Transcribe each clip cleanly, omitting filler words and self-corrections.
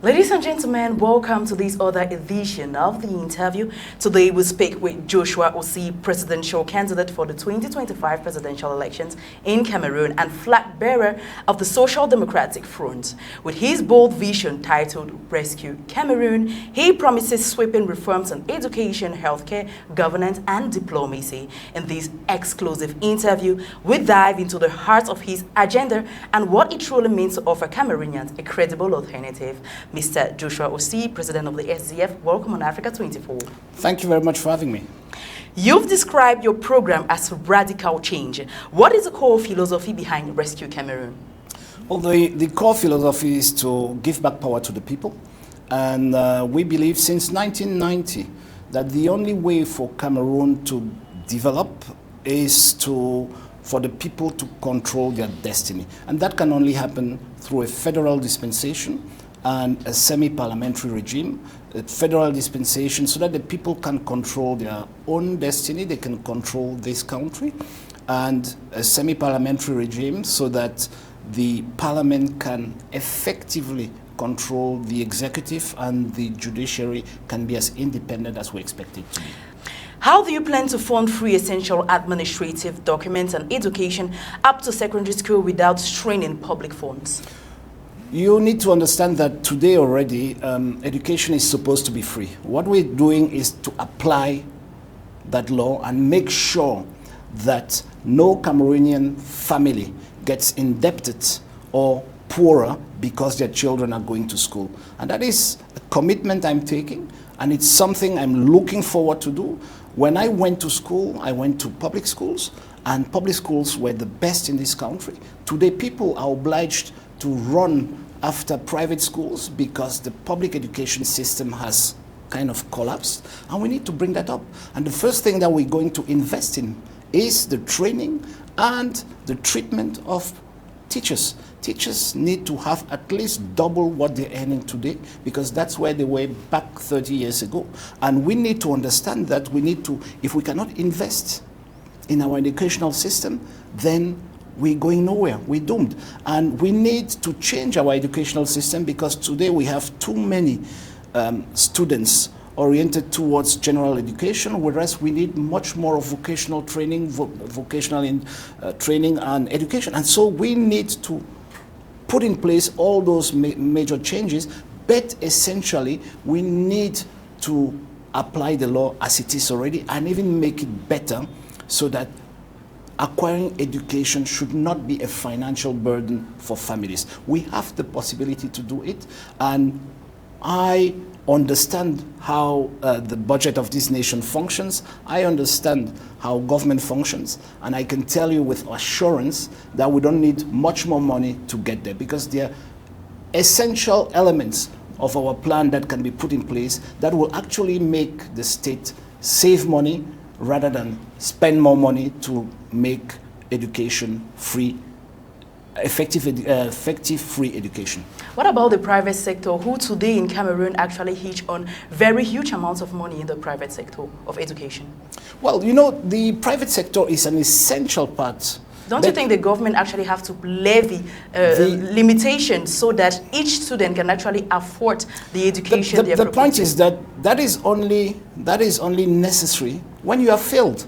Ladies and gentlemen, welcome to this other edition of The Interview. Today we speak with Joshua Osih, presidential candidate for the 2025 presidential elections in Cameroon and flag bearer of the Social Democratic Front. With his bold vision titled Rescue Cameroon, he promises sweeping reforms on education, healthcare, governance and diplomacy. In this exclusive interview, we dive into the heart of his agenda and what it truly means to offer Cameroonians a credible alternative. Mr. Joshua Osih, President of the SDF, welcome on Africa 24. Thank you very much for having me. You've described your program as radical change. What is the core philosophy behind Rescue Cameroon? Well, the core philosophy is to give back power to the people. And we believe since 1990 that the only way for Cameroon to develop is for the people to control their destiny. And that can only happen through a federal dispensation and a semi-parliamentary regime, a federal dispensation, so that the people can control their own destiny, they can control this country, and a semi-parliamentary regime so that the parliament can effectively control the executive and the judiciary can be as independent as we expect it to be. How do you plan to fund free essential administrative documents and education up to secondary school without straining public funds? You need to understand that today already, education is supposed to be free. What we're doing is to apply that law and make sure that no Cameroonian family gets indebted or poorer because their children are going to school. And that is a commitment I'm taking, and it's something I'm looking forward to do. When I went to school, I went to public schools, and public schools were the best in this country. Today, people are obliged to run after private schools because the public education system has kind of collapsed, and we need to bring that up. And the first thing that we're going to invest in is the training and the treatment of teachers. Teachers need to have at least double what they're earning today, because that's where they were back 30 years ago. And we need to understand that we need to, if we cannot invest in our educational system, then we're going nowhere, we're doomed. And we need to change our educational system, because today we have too many students oriented towards general education, whereas we need much more of vocational training, training and education. And so we need to put in place all those major changes, but essentially we need to apply the law as it is already and even make it better, so that acquiring education should not be a financial burden for families. We have the possibility to do it, and I understand how the budget of this nation functions. I understand how government functions, and I can tell you with assurance that we don't need much more money to get there, because there are essential elements of our plan that can be put in place that will actually make the state save money rather than spend more money to make education free, effective free education. What about the private sector, who today in Cameroon actually hitch on very huge amounts of money in the private sector of education? Well, you know, the private sector is an essential part. Don't you think the government actually have to levy limitations so that each student can actually afford the education they're proposing? The point is that is only necessary when you have failed.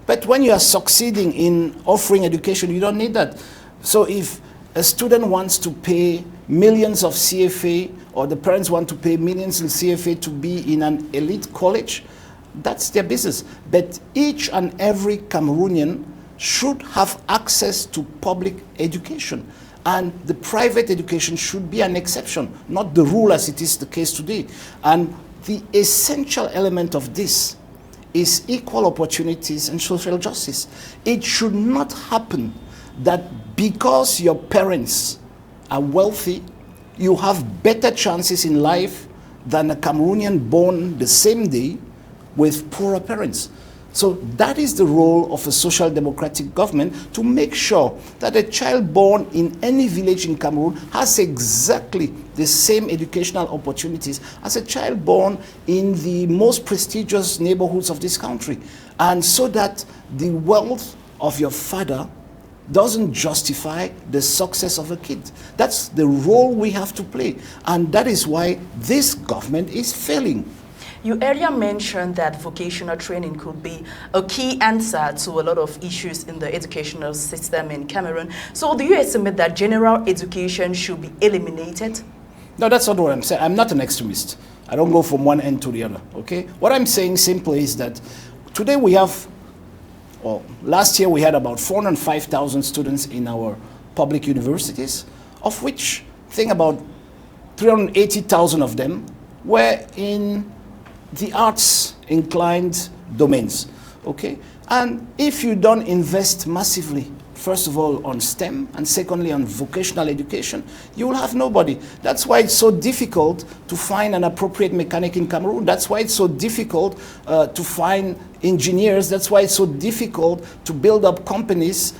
But when you are succeeding in offering education, you don't need that. So if a student wants to pay millions of CFA, or the parents want to pay millions in CFA to be in an elite college, that's their business. But each and every Cameroonian should have access to public education. And the private education should be an exception, not the rule as it is the case today. And the essential element of this is equal opportunities and social justice. It should not happen that because your parents are wealthy, you have better chances in life than a Cameroonian born the same day with poorer parents. So that is the role of a social democratic government, to make sure that a child born in any village in Cameroon has exactly the same educational opportunities as a child born in the most prestigious neighborhoods of this country. And so that the wealth of your father doesn't justify the success of a kid. That's the role we have to play. And that is why this government is failing. You earlier mentioned that vocational training could be a key answer to a lot of issues in the educational system in Cameroon. So do you estimate that general education should be eliminated? No, that's not what I'm saying. I'm not an extremist. I don't go from one end to the other, okay? What I'm saying simply is that today we have, well, last year we had about 405,000 students in our public universities, of which I think about 380,000 of them were in the arts inclined domains, okay? And if you don't invest massively, first of all on STEM and secondly on vocational education, you will have nobody. That's why it's so difficult to find an appropriate mechanic in Cameroon. That's why it's so difficult to find engineers. That's why it's so difficult to build up companies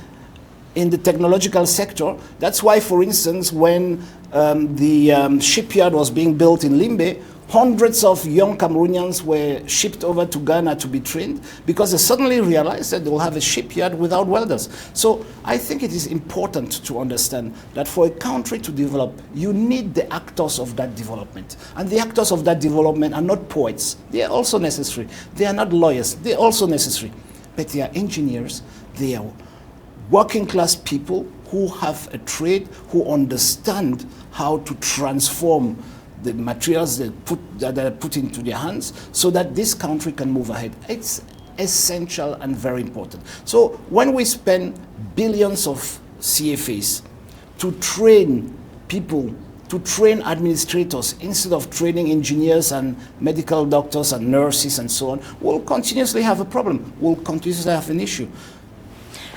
in the technological sector. That's why, for instance, when the shipyard was being built in Limbe, hundreds of young Cameroonians were shipped over to Ghana to be trained because they suddenly realized that they'll have a shipyard without welders. So I think it is important to understand that for a country to develop, you need the actors of that development. And the actors of that development are not poets. They are also necessary. They are not lawyers. They are also necessary. But they are engineers. They are working class people who have a trade, who understand how to transform the materials that are put into their hands so that this country can move ahead. It's essential and very important. So when we spend billions of CFAs to train people, to train administrators instead of training engineers and medical doctors and nurses and so on, we'll continuously have a problem. We'll continuously have an issue.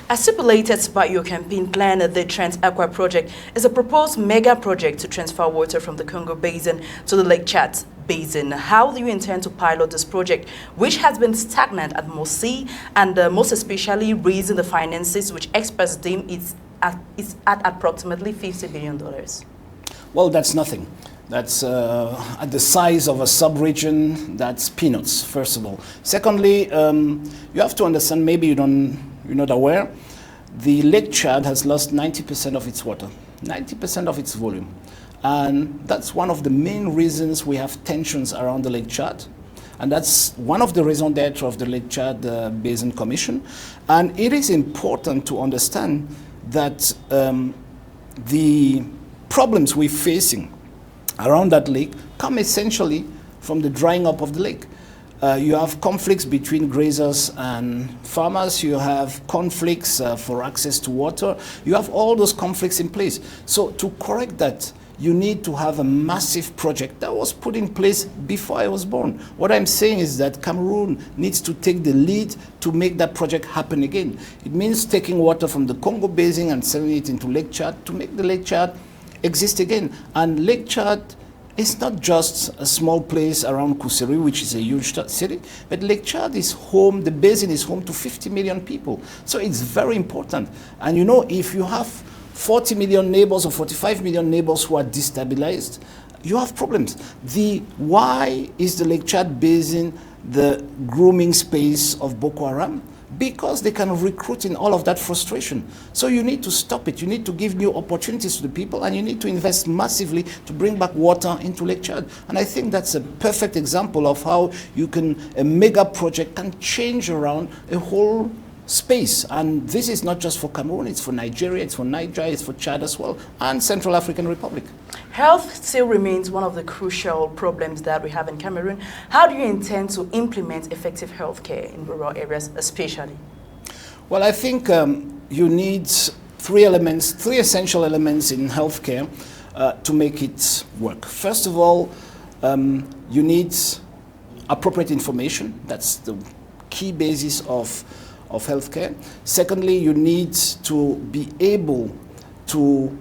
As stipulated by your campaign plan, the Trans-Aqua project is a proposed mega project to transfer water from the Congo Basin to the Lake Chad Basin. How do you intend to pilot this project, which has been stagnant at Mosi, and most especially raising the finances, which experts deem is at approximately $50 billion? Well, that's nothing. That's at the size of a sub-region. That's peanuts, first of all. Secondly, you have to understand, maybe you're not aware, the Lake Chad has lost 90% of its water, 90% of its volume. And that's one of the main reasons we have tensions around the Lake Chad. And that's one of the raison d'etre of the Lake Chad Basin Commission. And it is important to understand that the problems we're facing around that lake come essentially from the drying up of the lake. You have conflicts between grazers and farmers. You have conflicts for access to water. You have all those conflicts in place. So to correct that, you need to have a massive project that was put in place before I was born. What I'm saying is that Cameroon needs to take the lead to make that project happen again. It means taking water from the Congo Basin and sending it into Lake Chad to make the Lake Chad exist again. And Lake Chad is not just a small place around Kuseri, which is a huge city, but Lake Chad is home, the basin is home to 50 million people. So it's very important. And you know, if you have 40 million neighbors or 45 million neighbors who are destabilized, you have problems. Why is the Lake Chad Basin the grooming space of Boko Haram? Because they can recruit in all of that frustration. So you need to stop it. You need to give new opportunities to the people, and you need to invest massively to bring back water into Lake Chad. And I think that's a perfect example of how a mega project can change around a whole space. And this is not just for Cameroon, it's for Nigeria, it's for Niger, it's for Chad as well, and Central African Republic. Health still remains one of the crucial problems that we have in Cameroon. How do you intend to implement effective healthcare in rural areas especially? Well, I think you need three essential elements in healthcare to make it work. First of all, you need appropriate information. That's the key basis of healthcare. Secondly, you need to be able to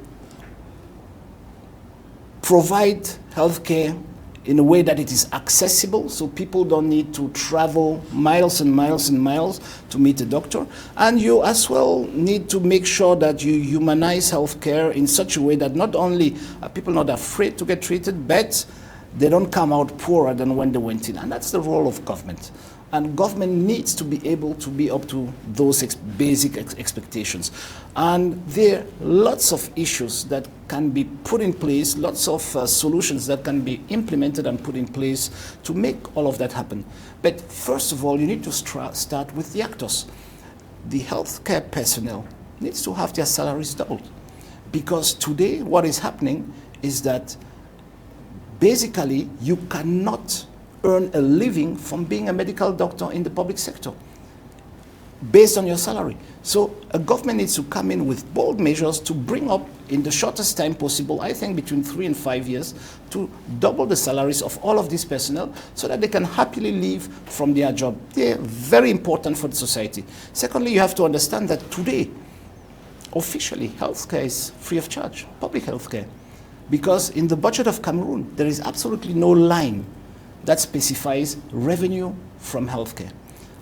provide healthcare in a way that it is accessible, so people don't need to travel miles and miles and miles to meet a doctor. And you as well need to make sure that you humanize healthcare in such a way that not only are people not afraid to get treated, but they don't come out poorer than when they went in. And that's the role of government. And government needs to be able to be up to those basic expectations. And there are lots of issues that can be put in place, lots of solutions that can be implemented and put in place to make all of that happen. But first of all, you need to start with the actors. The healthcare personnel needs to have their salaries doubled. Because today what is happening is that basically you cannot earn a living from being a medical doctor in the public sector based on your salary. So a government needs to come in with bold measures to bring up in the shortest time possible, I think between 3 and 5 years, to double the salaries of all of these personnel so that they can happily live from their job. They're very important for the society. Secondly, you have to understand that today, officially, healthcare is free of charge, public healthcare. Because in the budget of Cameroon, there is absolutely no line that specifies revenue from healthcare.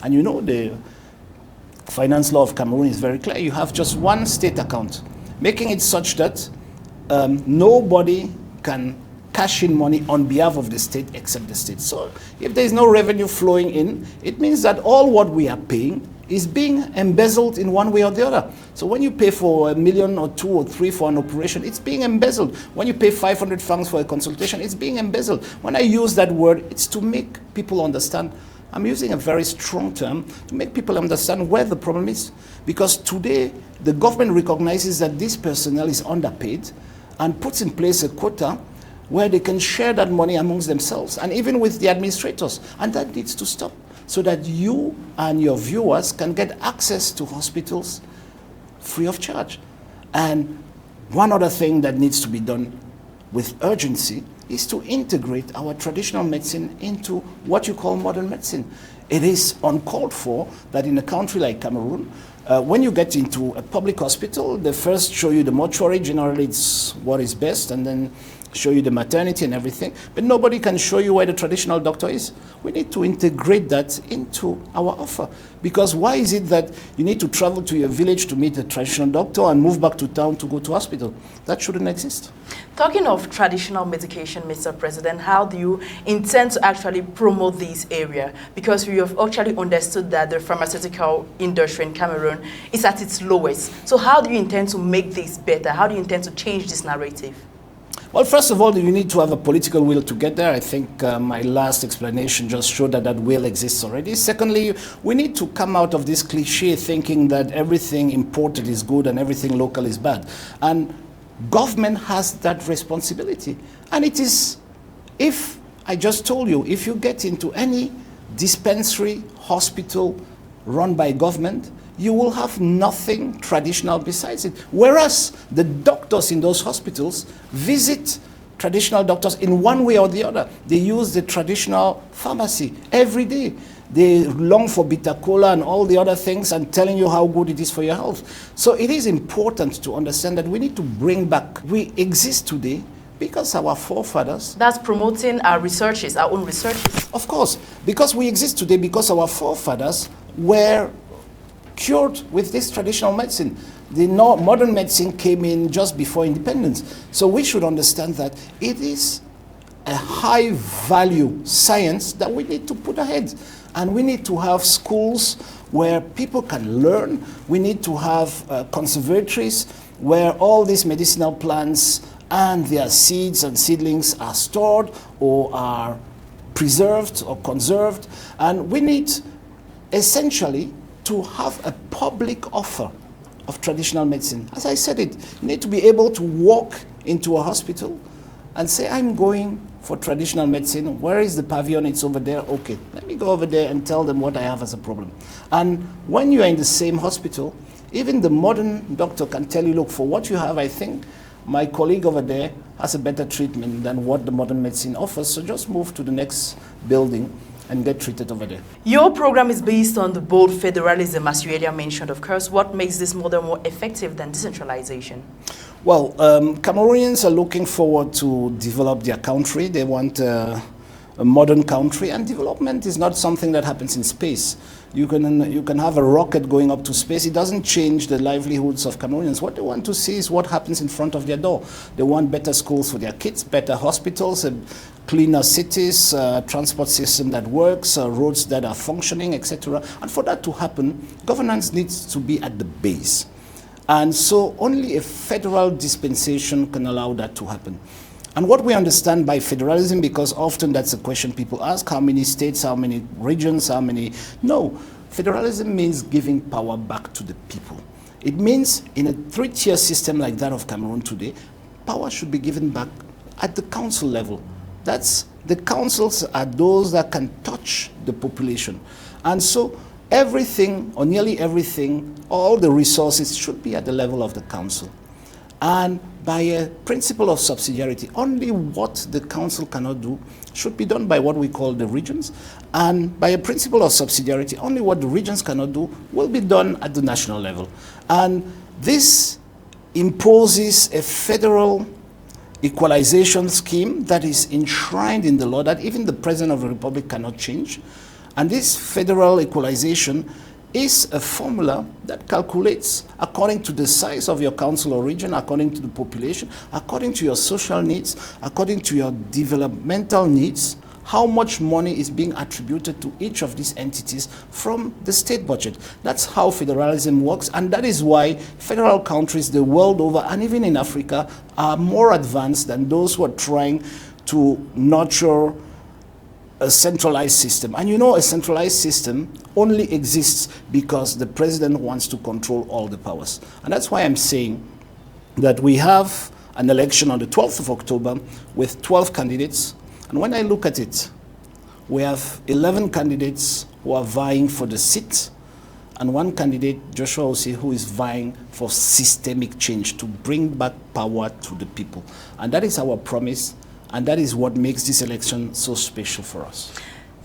And you know the finance law of Cameroon is very clear. You have just one state account, making it such that nobody can cash in money on behalf of the state except the state. So if there is no revenue flowing in, it means that all what we are paying is being embezzled in one way or the other. So when you pay for $1 million or 2 or 3 for an operation, it's being embezzled. When you pay 500 francs for a consultation, it's being embezzled. When I use that word, it's to make people understand. I'm using a very strong term to make people understand where the problem is. Because today, the government recognizes that this personnel is underpaid and puts in place a quota where they can share that money amongst themselves and even with the administrators. And that needs to stop, so that you and your viewers can get access to hospitals free of charge. And one other thing that needs to be done with urgency is to integrate our traditional medicine into what you call modern medicine. It is uncalled for that in a country like Cameroon, when you get into a public hospital, they first show you the mortuary. Generally, it's what is best, and then show you the maternity and everything, but nobody can show you where the traditional doctor is. We need to integrate that into our offer. Because why is it that you need to travel to your village to meet a traditional doctor and move back to town to go to hospital? That shouldn't exist. Talking of traditional medication, Mr. President, how do you intend to actually promote this area? Because we have actually understood that the pharmaceutical industry in Cameroon is at its lowest. So how do you intend to make this better? How do you intend to change this narrative? Well, first of all, you need to have a political will to get there. I think my last explanation just showed that that will exists already. Secondly, we need to come out of this cliche thinking that everything imported is good and everything local is bad. And government has that responsibility. And it is, if I just told you, if you get into any dispensary, hospital run by government, you will have nothing traditional besides it. Whereas the doctors in those hospitals visit traditional doctors in one way or the other. They use the traditional pharmacy every day. They long for bitter cola and all the other things and telling you how good it is for your health. So it is important to understand that we need to bring back. We exist today because our forefathers... That's promoting our researches, our own researches. Of course, because we exist today because our forefathers were cured with this traditional medicine. The modern medicine came in just before independence. So we should understand that it is a high value science that we need to put ahead. And we need to have schools where people can learn. We need to have conservatories where all these medicinal plants and their seeds and seedlings are stored or are preserved or conserved. And we need essentially to have a public offer of traditional medicine. As I said it, you need to be able to walk into a hospital and say, I'm going for traditional medicine. Where is the pavilion? It's over there. Okay, let me go over there and tell them what I have as a problem. And when you are in the same hospital, even the modern doctor can tell you, look, for what you have, I think my colleague over there has a better treatment than what the modern medicine offers, so just move to the next building and get treated over there. Your program is based on the bold federalism, as you earlier mentioned, of course. What makes this model more effective than decentralization? Well, Cameroonians are looking forward to develop their country. They want a modern country, and development is not something that happens in space. You can have a rocket going up to space. It doesn't change the livelihoods of Cameroonians. What they want to see is what happens in front of their door. They want better schools for their kids, better hospitals, cleaner cities, transport system that works, roads that are functioning, etc. And for that to happen, governance needs to be at the base. And so only a federal dispensation can allow that to happen. And what we understand by federalism, because often that's a question people ask, how many states, how many regions, how many... No, federalism means giving power back to the people. It means in a three-tier system like that of Cameroon today, power should be given back at the council level. The councils are those that can touch the population. And so everything, or nearly everything, all the resources should be at the level of the council. And by a principle of subsidiarity, only what the council cannot do should be done by what we call the regions. And by a principle of subsidiarity, only what the regions cannot do will be done at the national level. And this imposes a federal equalization scheme that is enshrined in the law that even the President of the Republic cannot change. And this federal equalization is a formula that calculates according to the size of your council or region, according to the population, according to your social needs, according to your developmental needs, how much money is being attributed to each of these entities from the state budget. That's how federalism works, and that is why federal countries the world over, and even in Africa, are more advanced than those who are trying to nurture a centralized system. And you know, a centralized system only exists because the president wants to control all the powers. And that's why I'm saying that we have an election on the 12th of October with 12 candidates. And when I look at it, we have 11 candidates who are vying for the seat, and one candidate, Joshua Osih, who is vying for systemic change to bring back power to the people. And that is our promise. And that is what makes this election so special for us.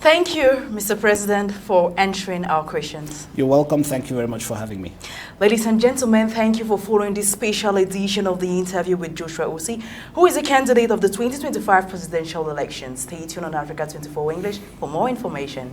Thank you, Mr. President, for answering our questions. You're welcome. Thank you very much for having me. Ladies and gentlemen, thank you for following this special edition of the interview with Joshua Osih, who is a candidate of the 2025 presidential elections. Stay tuned on Africa 24 English for more information.